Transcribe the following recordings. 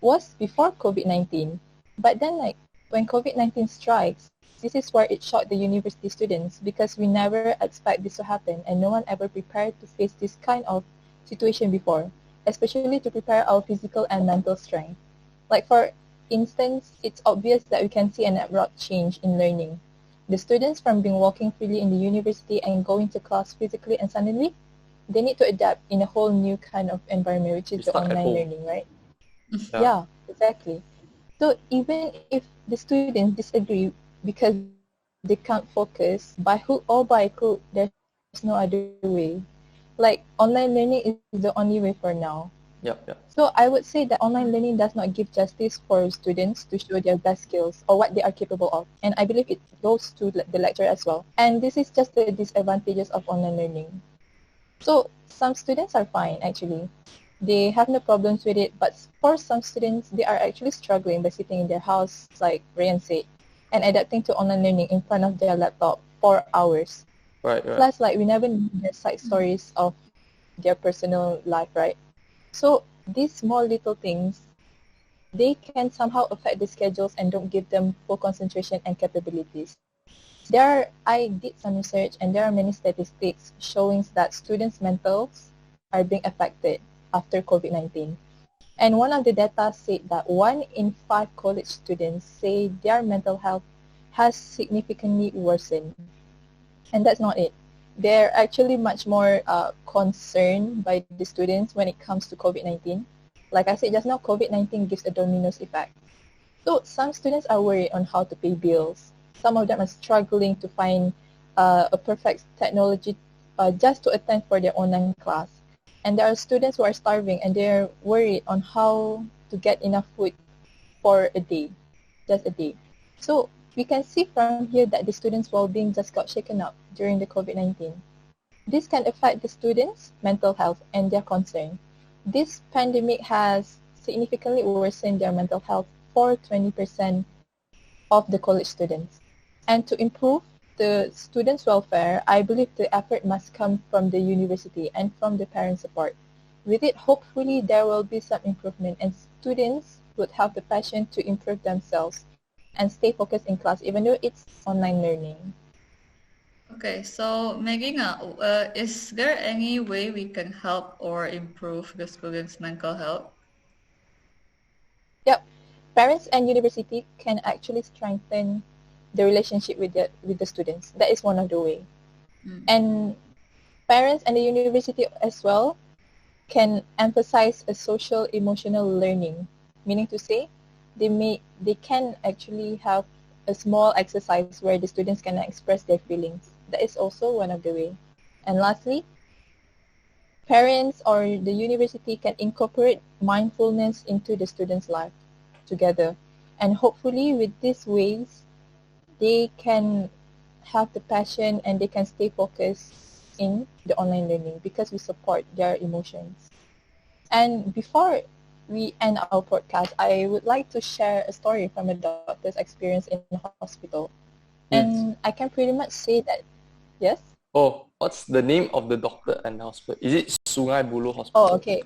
was before COVID-19. But then like when COVID-19 strikes, this is where it shocked the university students because we never expect this to happen and no one ever prepared to face this kind of situation before, especially to prepare our physical and mental strength. Like for instance, it's obvious that we can see an abrupt change in learning. The students from being walking freely in the university and going to class physically and suddenly they need to adapt in a whole new kind of environment, which is Be the stuck at online home. learning, right? Yeah. Yeah, exactly. So even if the students disagree because they can't focus, by hook or by crook, there's no other way. Like online learning is the only way for now. So I would say Yep. that Yep. online learning does not give justice for students to show their best skills or what they are capable of. And I believe it goes to the lecturer as well. And this is just the disadvantages of online learning. So some students are fine actually. They have no problems with it, but for some students, they are actually struggling by sitting in their house, like Ryan said, and adapting to online learning in front of their laptop for hours. Right. Right. Plus, like we never know the side stories of their personal life, right? So these small little things, they can somehow affect the schedules and don't give them full concentration and capabilities. I did some research and there are many statistics showing that students' mentals are being affected after COVID-19. And one of the data said that 1 in 5 college students say their mental health has significantly worsened. And that's not it. They're actually much more concerned by the students when it comes to COVID-19. Like I said just now, COVID-19 gives a dominoes effect. So some students are worried on how to pay bills. Some of them are struggling to find a perfect technology just to attend for their online class. And there are students who are starving and they're worried on how to get enough food for a day, just a day. So we can see from here that the students' well-being just got shaken up during the COVID-19. This can affect the students' mental health and their concern. This pandemic has significantly worsened their mental health for 20% of the college students. And to improve the students' welfare, I believe the effort must come from the university and from the parent support. With it, hopefully there will be some improvement and students would have the passion to improve themselves and stay focused in class even though it's online learning. Okay, so Megina, is there any way we can help or improve the students' mental health? Yep. Parents and university can actually strengthen the relationship with the students. That is one of the way. Mm. And parents and the university as well can emphasize a social emotional learning, meaning to say they can actually have a small exercise where the students can express their feelings. That is also one of the way. And lastly, parents or the university can incorporate mindfulness into the students' life together. And hopefully with these ways, they can have the passion and they can stay focused in the online learning because we support their emotions. And before we end our podcast, I would like to share a story from a doctor's experience in hospital. And Mm. I can pretty much say that, yes? Oh, what's the name of the doctor and hospital? Is it Sungai Buloh Oh, Hospital? okay.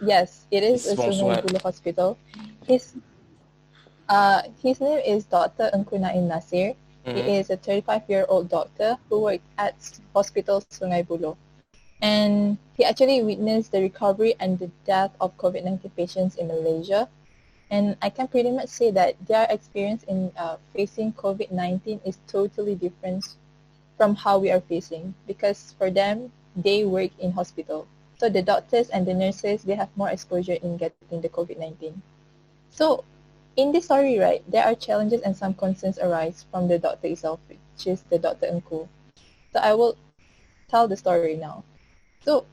Yes, it is He's a from Sungai Sungai. Buloh Hospital. His his name is Dr. Engku Naim Nasir. He Mm-hmm. is a 35-year-old doctor who worked at Hospital Sungai Buloh. And he actually witnessed the recovery and the death of COVID-19 patients in Malaysia. And I can pretty much say that their experience in facing COVID-19 is totally different from how we are facing because for them, they work in hospital. So the doctors and the nurses, they have more exposure in getting the COVID-19. So in this story, right, there are challenges and some concerns arise from the doctor itself, which is the Dr. Engku. So I will tell the story now. So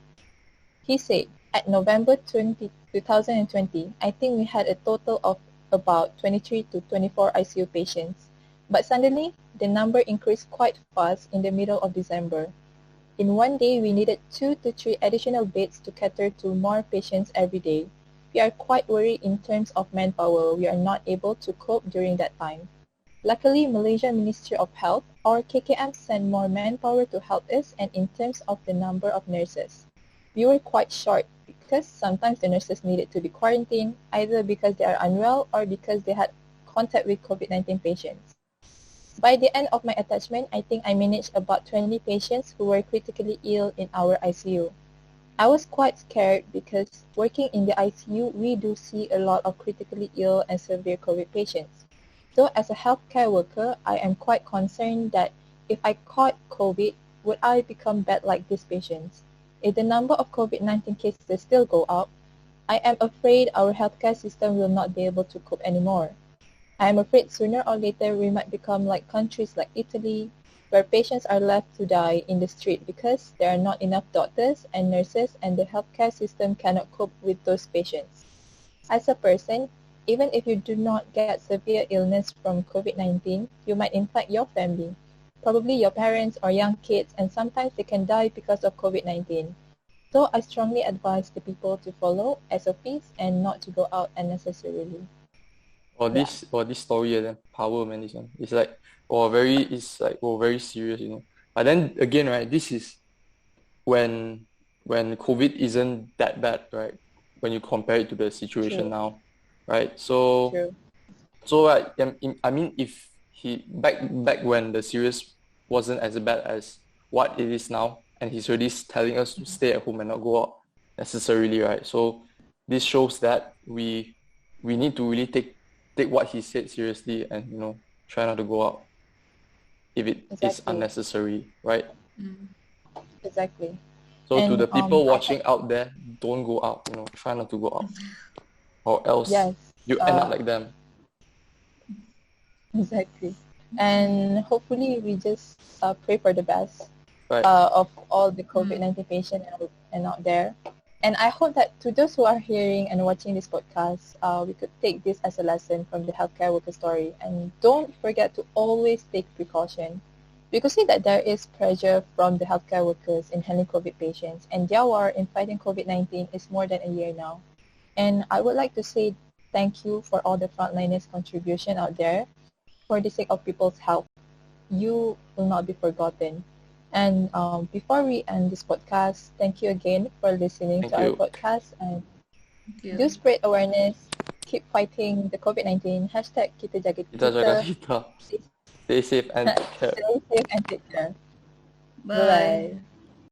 he said, at November 2020, I think we had a total of about 23 to 24 ICU patients. But suddenly, the number increased quite fast in the middle of December. In one day, we needed 2 to 3 additional beds to cater to more patients every day. We are quite worried in terms of manpower. We are not able to cope during that time. Luckily, Malaysia Ministry of Health or KKM sent more manpower to help us and in terms of the number of nurses. We were quite short because sometimes the nurses needed to be quarantined either because they are unwell or because they had contact with COVID-19 patients. By the end of my attachment, I think I managed about 20 patients who were critically ill in our ICU. I was quite scared because working in the ICU, we do see a lot of critically ill and severe COVID patients. So as a healthcare worker, I am quite concerned that if I caught COVID, would I become bad like these patients? If the number of COVID-19 cases still go up, I am afraid our healthcare system will not be able to cope anymore. I am afraid sooner or later we might become like countries like Italy, where patients are left to die in the street because there are not enough doctors and nurses and the healthcare system cannot cope with those patients. As a person, even if you do not get severe illness from COVID-19, you might infect your family, probably your parents or young kids, and sometimes they can die because of COVID-19. So I strongly advise the people to follow SOPs and not to go out unnecessarily. Yeah, This story and then power, man, this one. It's like very serious, you know. But then again, right, this is when COVID isn't that bad, right? When you compare it to the situation true, now, right? So true. right, I mean, if he back when the series wasn't as bad as what it is now, and he's already telling us to stay at home and not go out necessarily, right? So this shows that we need to really take what he said seriously and try not to go out if it is Exactly, unnecessary, right? Mm. exactly. So to And the people I hope, watching out there, don't go out, try not to go out, or else yes, you end up uh, like them, exactly. And hopefully we just pray for the best right? of all the Mm. COVID-19 patients and out there. And I hope that to those who are hearing and watching this podcast, we could take this as a lesson from the healthcare worker story. And don't forget to always take precaution. We could see that there is pressure from the healthcare workers in handling COVID patients, and their war in fighting COVID-19 is more than a year now. And I would like to say thank you for all the frontliners' contribution out there for the sake of people's health. You will not be forgotten. And before we end this podcast, thank you again for listening Thank to our you. podcast and Thank do you. spread awareness, keep fighting the COVID-19, hashtag kita jaga Kita jaga kita, kita. stay Stay safe and take care. safe and take care. Bye. Bye-bye.